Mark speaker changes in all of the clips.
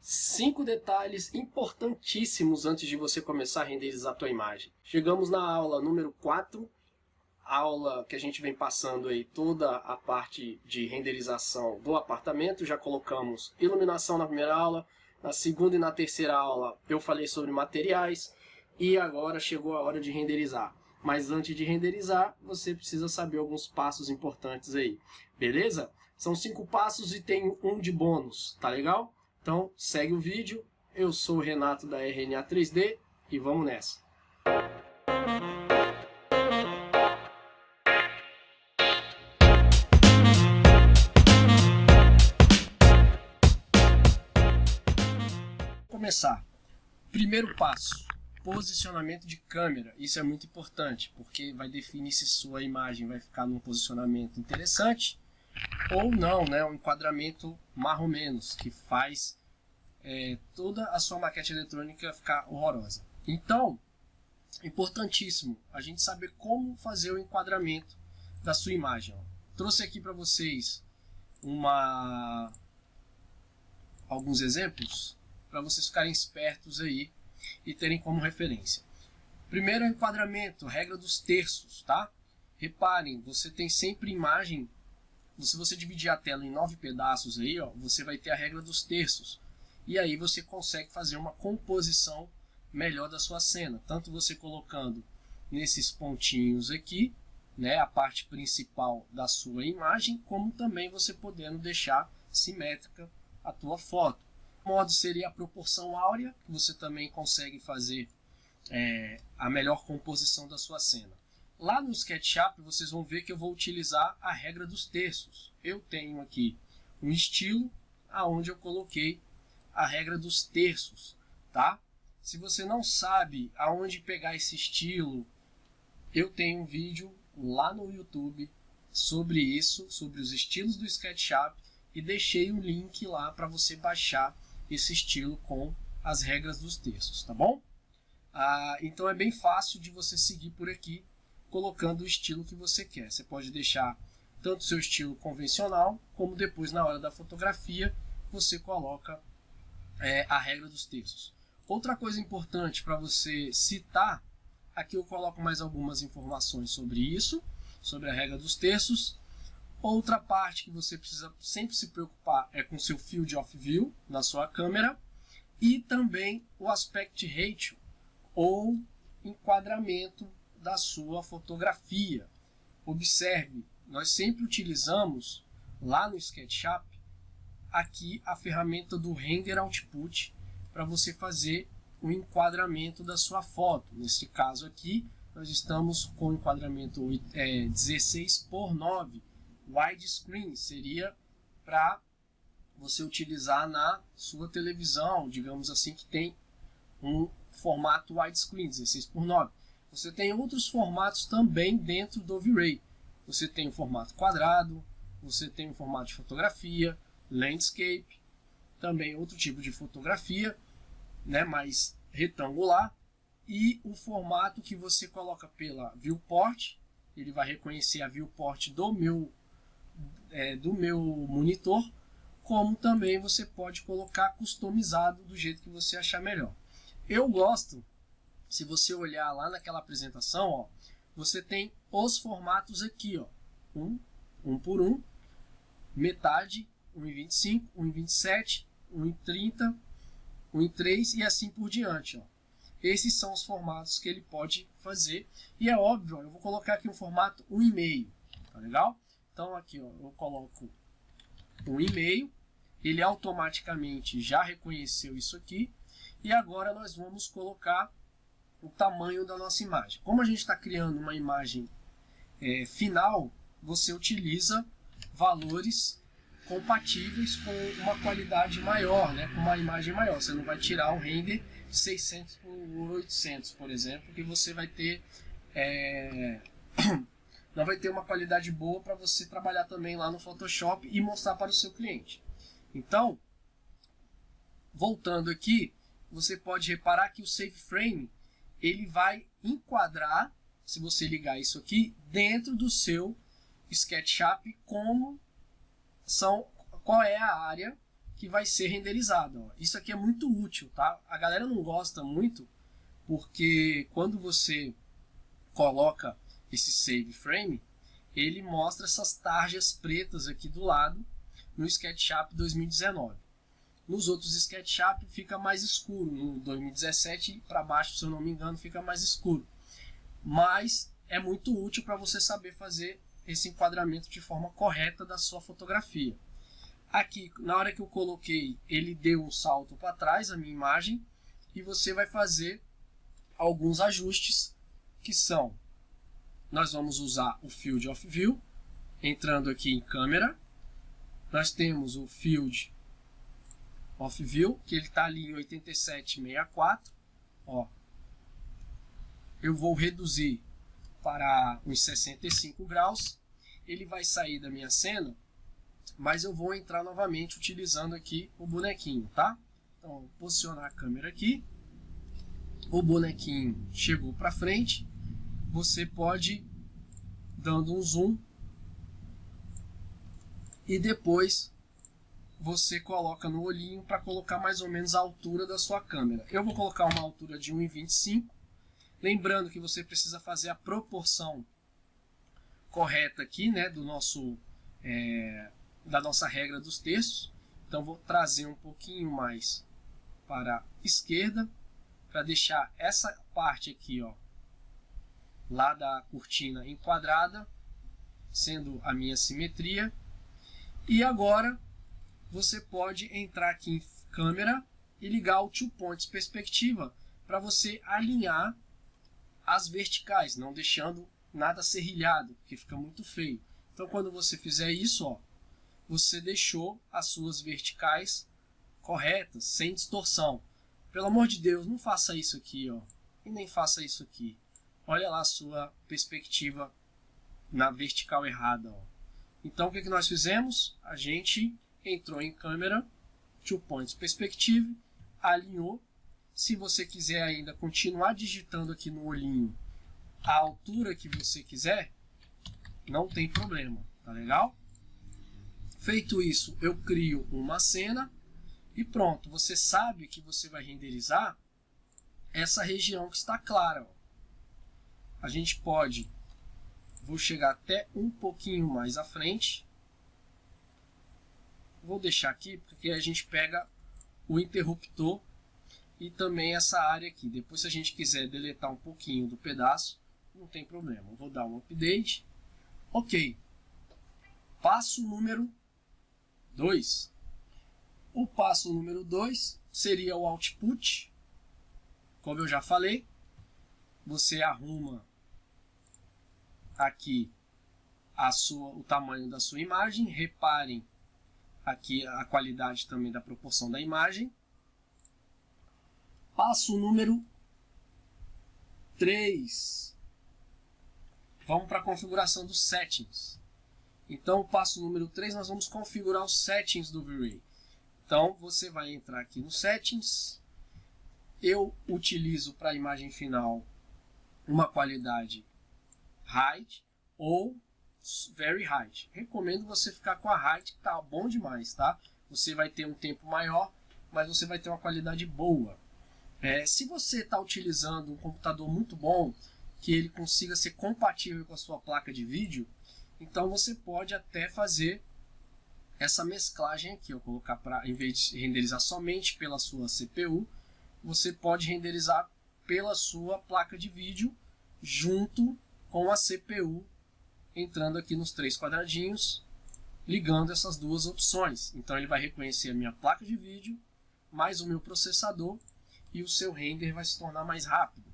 Speaker 1: 5 detalhes importantíssimos antes de você começar a renderizar a tua imagem. Chegamos na aula número 4, aula que a gente vem passando aí toda a parte de renderização do apartamento. Já colocamos iluminação na primeira aula, na segunda e na terceira aula eu falei sobre materiais e agora chegou a hora de renderizar. Mas antes de renderizar, você precisa saber alguns passos importantes aí, beleza? São 5 passos e tem um de bônus, tá legal? Então, segue o vídeo. Eu sou o Renato da RNA 3D e vamos nessa. Vou começar. Primeiro passo, posicionamento de câmera. Isso é muito importante, porque vai definir se sua imagem vai ficar num posicionamento interessante ou não, né? Um enquadramento mais ou menos, que faz toda a sua maquete eletrônica ficar horrorosa. Então, importantíssimo a gente saber como fazer o enquadramento da sua imagem. Trouxe aqui para vocês alguns exemplos para vocês ficarem espertos aí e terem como referência. Primeiro é o enquadramento, regra dos terços, tá? Reparem, você tem sempre imagem. Se você dividir a tela em 9 pedaços aí, ó, você vai ter a regra dos terços. E aí você consegue fazer uma composição melhor da sua cena. Tanto você colocando nesses pontinhos aqui, né, a parte principal da sua imagem, como também você podendo deixar simétrica a tua foto. O modo seria a proporção áurea, que você também consegue fazer a melhor composição da sua cena. Lá no SketchUp vocês vão ver que eu vou utilizar a regra dos terços. Eu tenho aqui um estilo aonde eu coloquei a regra dos terços, tá? Se você não sabe aonde pegar esse estilo, eu tenho um vídeo lá no YouTube sobre isso, sobre os estilos do SketchUp, e deixei o link lá para você baixar esse estilo com as regras dos terços, tá bom? Então é bem fácil de você seguir por aqui, colocando o estilo que você quer. Você pode deixar tanto o seu estilo convencional, como depois na hora da fotografia você coloca a regra dos terços. Outra coisa importante para você citar, aqui eu coloco mais algumas informações sobre isso, sobre a regra dos terços. Outra parte que você precisa sempre se preocupar é com o seu field of view na sua câmera e também o aspect ratio ou enquadramento da sua fotografia. Observe, nós sempre utilizamos lá no SketchUp aqui a ferramenta do Render Output para você fazer o enquadramento da sua foto. Nesse caso aqui, nós estamos com o enquadramento 16:9, widescreen, seria para você utilizar na sua televisão, digamos assim, que tem um formato widescreen, 16:9. Você tem outros formatos também dentro do V-Ray. Você tem o formato quadrado, você tem o formato de fotografia, landscape, também outro tipo de fotografia, né, mais retangular, e o formato que você coloca pela viewport, ele vai reconhecer a viewport do meu monitor, como também você pode colocar customizado do jeito que você achar melhor. Eu gosto, se você olhar lá naquela apresentação, ó, você tem os formatos aqui, ó, um por um, metade, 1:25, 1:27, 1:30, 1:3 e assim por diante. Ó. Esses são os formatos que ele pode fazer. E é óbvio, ó, eu vou colocar aqui um formato 1,5, tá legal? Então aqui, ó, eu coloco 1,5, ele automaticamente já reconheceu isso aqui. E agora nós vamos colocar o tamanho da nossa imagem. Como a gente está criando uma imagem final, você utiliza valores compatíveis com uma qualidade maior, né, com uma imagem maior. Você não vai tirar o render de 600 por 800, por exemplo, que você vai ter não vai ter uma qualidade boa para você trabalhar também lá no Photoshop e mostrar para o seu cliente. Então, voltando aqui, você pode reparar que o Save Frame ele vai enquadrar, se você ligar isso aqui, dentro do seu SketchUp, qual é a área que vai ser renderizado. Ó. Isso aqui é muito útil, tá? A galera não gosta muito porque quando você coloca esse save frame, ele mostra essas tarjas pretas aqui do lado no SketchUp 2019. Nos outros SketchUp fica mais escuro, no 2017 para baixo, se eu não me engano, fica mais escuro. Mas é muito útil para você saber fazer esse enquadramento de forma correta da sua fotografia. Aqui, na hora que eu coloquei, ele deu um salto para trás, a minha imagem, e você vai fazer alguns ajustes, que são, nós vamos usar o Field of View, entrando aqui em câmera, nós temos o Field of View, que ele está ali em 8764, ó, eu vou reduzir para uns 65 graus, ele vai sair da minha cena, mas eu vou entrar novamente utilizando aqui o bonequinho, tá? Então, vou posicionar a câmera aqui, o bonequinho chegou para frente, você pode, dando um zoom, e depois você coloca no olhinho para colocar mais ou menos a altura da sua câmera. Eu vou colocar uma altura de 1,25, lembrando que você precisa fazer a proporção correta aqui, né, do nosso, da nossa regra dos terços. Então vou trazer um pouquinho mais para a esquerda, para deixar essa parte aqui, ó, lá da cortina enquadrada, sendo a minha simetria. E agora você pode entrar aqui em câmera e ligar o Two Points Perspectiva para você alinhar as verticais, não deixando nada serrilhado, porque fica muito feio. Então quando você fizer isso, ó, você deixou as suas verticais corretas, sem distorção. Pelo amor de Deus, não faça isso aqui, ó, e nem faça isso aqui. Olha lá a sua perspectiva na vertical errada, ó. Então o que nós fizemos? A gente entrou em câmera, Two Points Perspective, alinhou. Se você quiser ainda continuar digitando aqui no olhinho a altura que você quiser, não tem problema, tá legal? Feito isso, eu crio uma cena e pronto, você sabe que você vai renderizar essa região que está clara, ó. A gente pode, vou chegar até um pouquinho mais à frente, vou deixar aqui porque a gente pega o interruptor e também essa área aqui. Depois, se a gente quiser deletar um pouquinho do pedaço, não tem problema. Eu vou dar um update. Ok. Passo número 2. O passo número 2 seria o output. Como eu já falei, você arruma aqui o tamanho da sua imagem. Reparem aqui a qualidade também da proporção da imagem. Passo número 3. Vamos para a configuração dos settings. Então, o passo número 3, nós vamos configurar os settings do V-Ray. Então, você vai entrar aqui no settings. Eu utilizo para a imagem final uma qualidade Height ou Very Height. Recomendo você ficar com a Height, que tá bom demais, tá? Você vai ter um tempo maior, mas você vai ter uma qualidade boa. Se você está utilizando um computador muito bom, que ele consiga ser compatível com a sua placa de vídeo, então você pode até fazer essa mesclagem aqui, ó, colocar em vez de renderizar somente pela sua CPU, você pode renderizar pela sua placa de vídeo junto com a CPU, entrando aqui nos 3 quadradinhos, ligando essas duas opções. Então ele vai reconhecer a minha placa de vídeo, mais o meu processador, e o seu render vai se tornar mais rápido.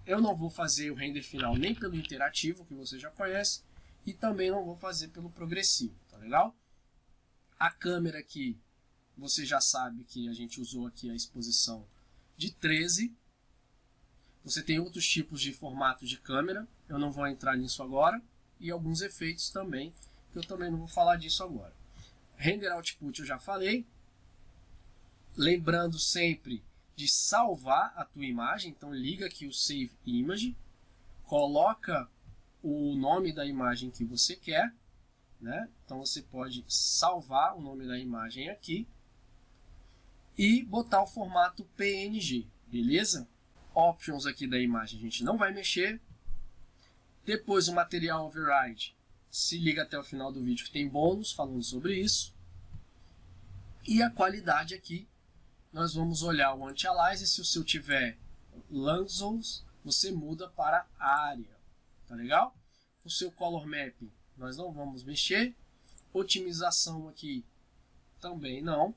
Speaker 1: Eu não vou fazer o render final nem pelo interativo, que você já conhece, e também não vou fazer pelo progressivo, tá legal? A câmera aqui, você já sabe que a gente usou aqui a exposição de 13. Você tem outros tipos de formato de câmera, eu não vou entrar nisso agora, e alguns efeitos também, que eu também não vou falar disso agora. Render Output eu já falei. Lembrando sempre de salvar a tua imagem, então liga aqui o Save Image, coloca o nome da imagem que você quer, né? Então você pode salvar o nome da imagem aqui e botar o formato PNG, beleza? Options aqui da imagem a gente não vai mexer. Depois o Material Override, se liga até o final do vídeo que tem bônus falando sobre isso. E a qualidade aqui, nós vamos olhar o Anti-Aliasing. Se o seu tiver Lanczos, você muda para área, tá legal? O seu Color Mapping nós não vamos mexer. Otimização aqui também não.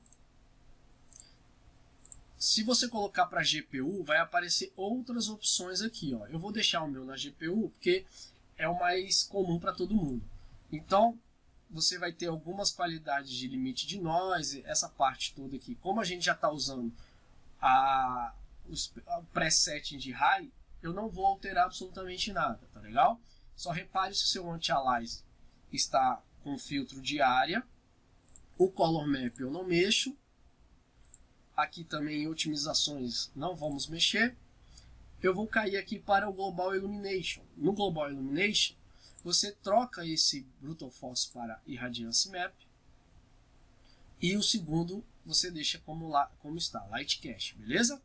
Speaker 1: Se você colocar para GPU, vai aparecer outras opções aqui, ó. Eu vou deixar o meu na GPU porque é o mais comum para todo mundo. Então, você vai ter algumas qualidades de limite de noise, essa parte toda aqui. Como a gente já está usando o presetting de high, eu não vou alterar absolutamente nada, tá legal? Só repare se o seu Anti-Aliasing está com filtro de área. O Color Map eu não mexo. Aqui também em otimizações não vamos mexer. Eu vou cair aqui para o Global Illumination. No Global Illumination, você troca esse Brutal Force para Irradiance Map. E o segundo você deixa como está, Light Cache, beleza?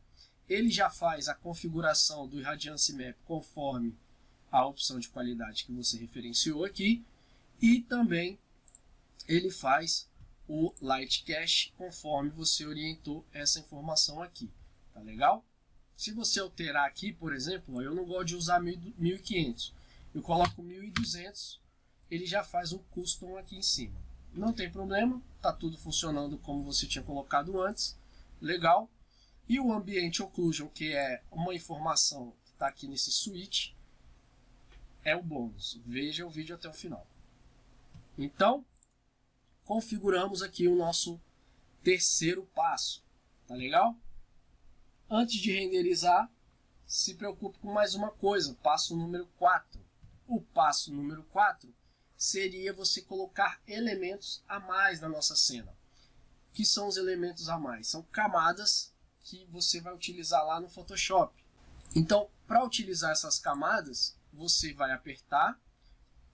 Speaker 1: Ele já faz a configuração do Irradiance Map conforme a opção de qualidade que você referenciou aqui. E também ele faz o Light Cache conforme você orientou essa informação aqui, tá legal? Se você alterar aqui, por exemplo, eu não gosto de usar 1500, eu coloco 1200, ele já faz um custom aqui em cima. Não tem problema, tá tudo funcionando como você tinha colocado antes, legal. E o Ambient Occlusion, que é uma informação que está aqui nesse switch, é o bônus. Veja o vídeo até o final. Então, configuramos aqui o nosso terceiro passo, tá legal? Antes de renderizar, se preocupe com mais uma coisa, passo número 4. O passo número 4 seria você colocar elementos a mais na nossa cena. O que são os elementos a mais? São camadas que você vai utilizar lá no Photoshop. Então, para utilizar essas camadas, você vai apertar,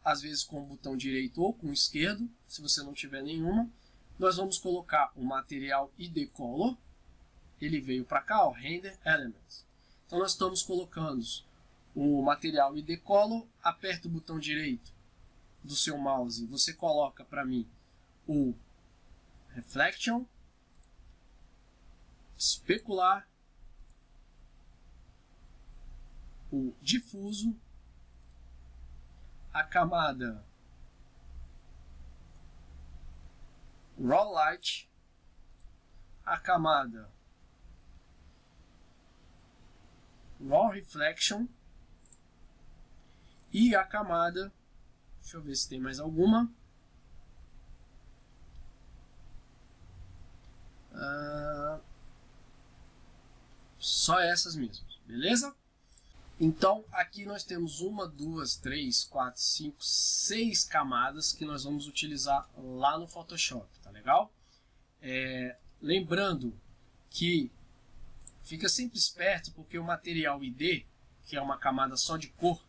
Speaker 1: às vezes com o botão direito ou com o esquerdo, se você não tiver nenhuma. Nós vamos colocar o material ID Color, ele veio para cá, ó, Render Elements. Então nós estamos colocando o material ID Color, aperta o botão direito do seu mouse, você coloca para mim o Reflection, Especular, o Difuso, a camada Raw Light, a camada Raw Reflection e a camada, deixa eu ver se tem mais alguma, só essas mesmas, beleza? Então, aqui nós temos 1, 2, 3, 4, 5, 6 camadas que nós vamos utilizar lá no Photoshop, tá legal? Lembrando que fica sempre esperto, porque o material ID, que é uma camada só de cor,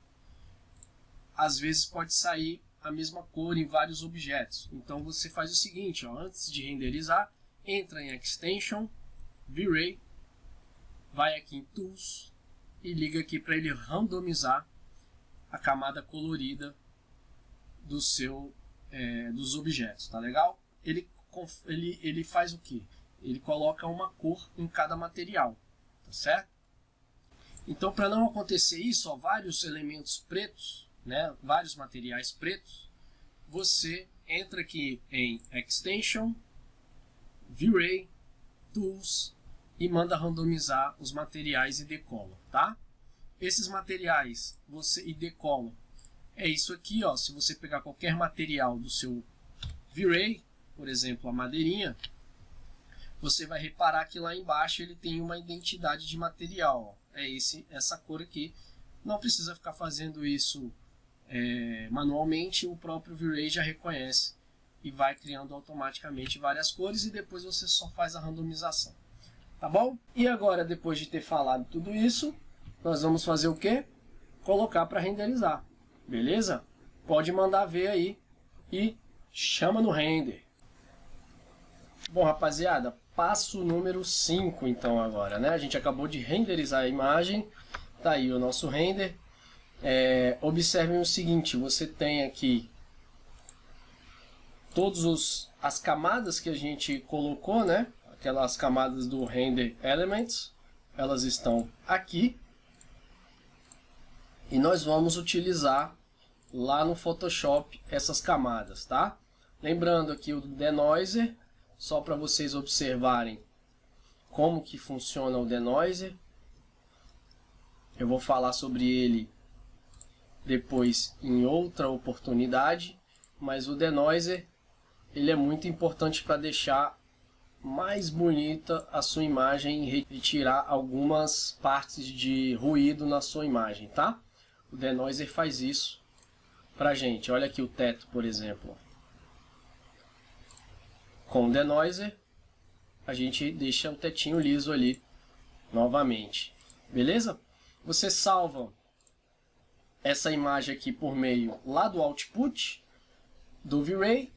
Speaker 1: às vezes pode sair a mesma cor em vários objetos. Então você faz o seguinte, ó, antes de renderizar, entra em Extension, V-Ray, vai aqui em Tools, e liga aqui para ele randomizar a camada colorida dos objetos, tá legal? Ele faz o que? Ele coloca uma cor em cada material, tá certo? Então, para não acontecer isso, ó, vários elementos pretos, né, vários materiais pretos, você entra aqui em Extension, V-Ray, Tools, e manda randomizar os materiais e decola, tá? Esses materiais e decola é isso aqui, ó. Se você pegar qualquer material do seu V-Ray, por exemplo, a madeirinha, você vai reparar que lá embaixo ele tem uma identidade de material, ó. É essa cor aqui. Não precisa ficar fazendo isso manualmente, o próprio V-Ray já reconhece e vai criando automaticamente várias cores e depois você só faz a randomização. Tá bom? E agora, depois de ter falado tudo isso, nós vamos fazer o quê? Colocar para renderizar. Beleza? Pode mandar ver aí e chama no render. Bom, rapaziada, passo número 5 então agora, né? A gente acabou de renderizar a imagem, tá aí o nosso render. Observem o seguinte, você tem aqui todas as camadas que a gente colocou, né? Aquelas camadas do Render Elements, elas estão aqui. E nós vamos utilizar lá no Photoshop essas camadas, tá? Lembrando aqui o Denoiser, só para vocês observarem como que funciona o Denoiser. Eu vou falar sobre ele depois em outra oportunidade, mas o Denoiser ele é muito importante para deixar mais bonita a sua imagem e retirar algumas partes de ruído na sua imagem, tá? O Denoiser faz isso pra gente. Olha aqui o teto, por exemplo. Com o Denoiser, a gente deixa o tetinho liso ali novamente. Beleza? Você salva essa imagem aqui por meio lá do Output, do V-Ray,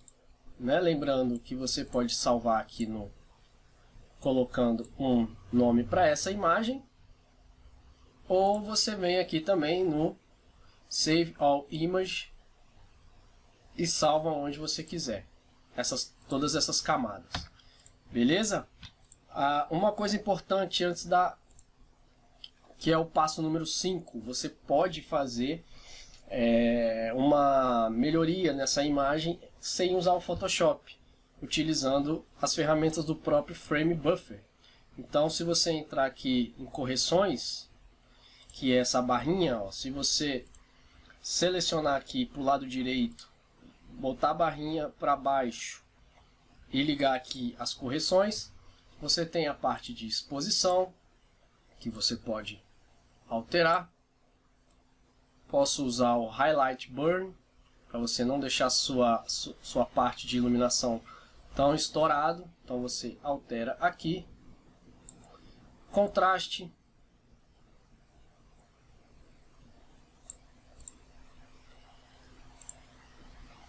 Speaker 1: né? Lembrando que você pode salvar aqui colocando um nome para essa imagem, ou você vem aqui também no Save All Image e salva onde você quiser todas essas camadas. Beleza? Uma coisa importante antes que é o passo número 5, você pode fazer uma melhoria nessa imagem sem usar o Photoshop, utilizando as ferramentas do próprio Frame Buffer. Então, se você entrar aqui em correções, que é essa barrinha, ó, se você selecionar aqui para o lado direito, botar a barrinha para baixo e ligar aqui as correções, você tem a parte de exposição, que você pode alterar. Posso usar o Highlight Burn, para você não deixar sua parte de iluminação tão estourado. Então você altera aqui. Contraste.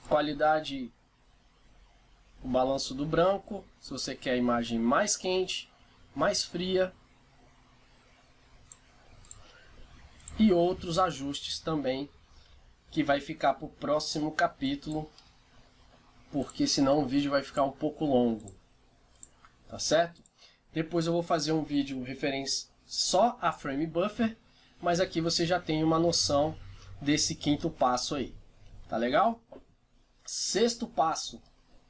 Speaker 1: Qualidade, o balanço do branco, se você quer a imagem mais quente, mais fria. E outros ajustes também, que vai ficar para o próximo capítulo, porque senão o vídeo vai ficar um pouco longo, tá certo? Depois eu vou fazer um vídeo referente só a Frame Buffer, mas aqui você já tem uma noção desse quinto passo aí, tá legal? Sexto passo,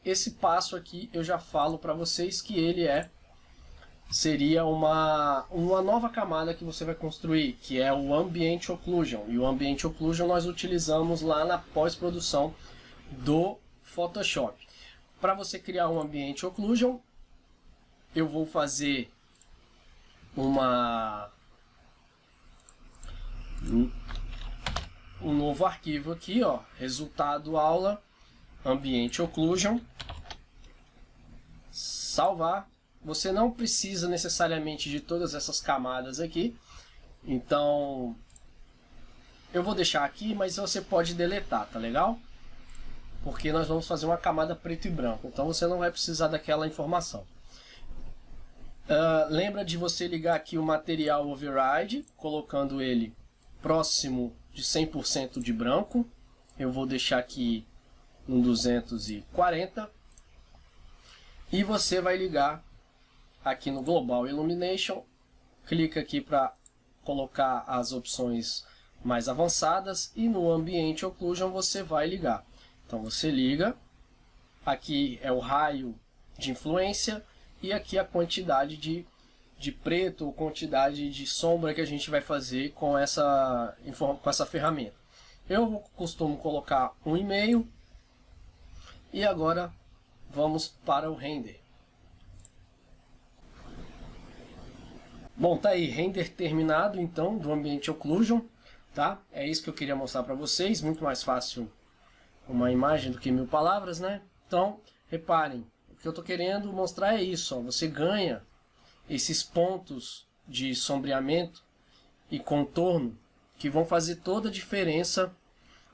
Speaker 1: esse passo aqui eu já falo para vocês que ele seria uma nova camada que você vai construir, que é o Ambient Occlusion. E o Ambient Occlusion nós utilizamos lá na pós-produção do Photoshop. Para você criar um Ambient Occlusion, eu vou fazer um novo arquivo aqui, ó, resultado aula Ambient Occlusion, salvar. Você não precisa necessariamente de todas essas camadas aqui, então eu vou deixar aqui, mas você pode deletar, tá legal? Porque nós vamos fazer uma camada preto e branco, então você não vai precisar daquela informação. Lembra de você ligar aqui o Material Override, colocando ele próximo de 100% de branco. Eu vou deixar aqui no 240. E você vai ligar aqui no Global Illumination, clica aqui para colocar as opções mais avançadas e no Ambient Occlusion você vai ligar. Então você liga, aqui é o raio de influência e aqui a quantidade de preto ou quantidade de sombra que a gente vai fazer com essa ferramenta. Eu costumo colocar 1,5 e agora vamos para o render. Bom, tá aí, render terminado então do Ambient Occlusion, tá? É isso que eu queria mostrar para vocês, muito mais fácil uma imagem do que 1000 palavras, né? Então, reparem, o que eu tô querendo mostrar é isso, ó, você ganha esses pontos de sombreamento e contorno que vão fazer toda a diferença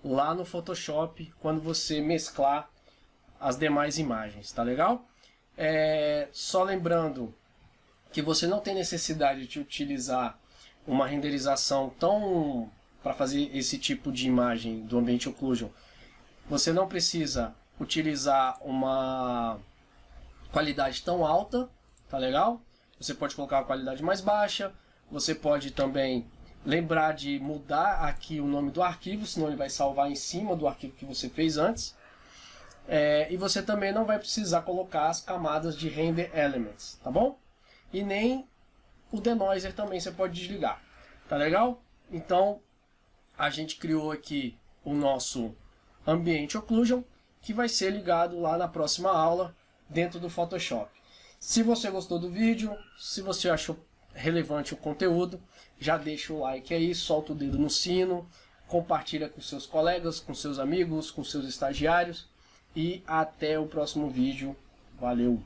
Speaker 1: lá no Photoshop quando você mesclar as demais imagens, tá legal? Só lembrando que você não tem necessidade de utilizar uma renderização tão para fazer esse tipo de imagem do Ambient Occlusion. Você não precisa utilizar uma qualidade tão alta, tá legal? Você pode colocar uma qualidade mais baixa, você pode também lembrar de mudar aqui o nome do arquivo, senão ele vai salvar em cima do arquivo que você fez antes. E você também não vai precisar colocar as camadas de Render Elements, tá bom? E nem o Denoiser também você pode desligar, tá legal? Então, a gente criou aqui o nosso Ambient Occlusion, que vai ser ligado lá na próxima aula dentro do Photoshop. Se você gostou do vídeo, se você achou relevante o conteúdo, já deixa o like aí, solta o dedo no sino, compartilha com seus colegas, com seus amigos, com seus estagiários e até o próximo vídeo. Valeu!